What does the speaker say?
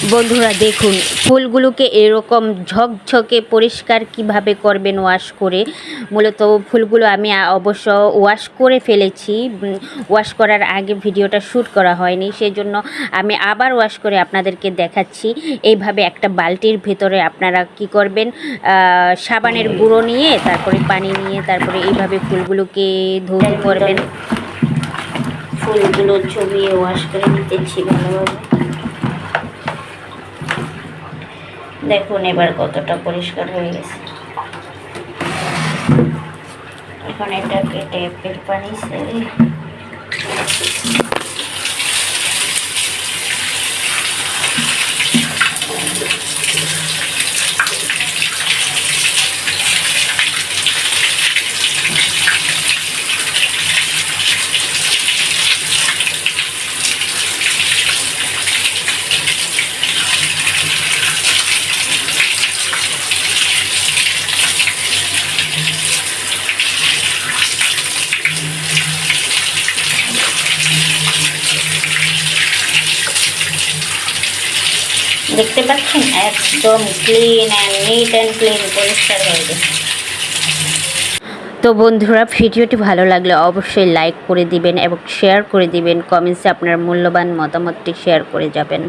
বন্ধুরা দেখুন, ফুলগুলোকে এরকম ঝকঝকে পরিষ্কার কিভাবে করবেন ওয়াশ করে। মূলত ফুলগুলো আমি অবশ্য ওয়াশ করে ফেলেছি, ওয়াশ করার আগে ভিডিওটা শ্যুট করা হয়নি, সেজন্য আমি আবার ওয়াশ করে আপনাদেরকে দেখাচ্ছি। এইভাবে একটা বালতির ভেতরে আপনারা কি করবেন, সাবানের গুঁড়ো নিয়ে তারপরে পানি নিয়ে তারপরে এইভাবে ফুলগুলোকে ধৌত করবেন। ফুলগুলো জমিয়ে ওয়াশ করে নিতেছি ভালোভাবে। দেখুন এবার কতটা পরিষ্কার হয়ে গেছে। এখন এটাকে ট্যাপের পানি ছেড়ে দেখতে পাচ্ছেন একদম clean and neat and clean পরিষ্কার হয়ে গেছে। তো বন্ধুরা, ভিডিওটি ভালো লাগলে অবশ্যই লাইক করে দিবেন এবং শেয়ার করে দিবেন। কমেন্টসে আপনার মূল্যবান মতামতটি শেয়ার করে যাবেন।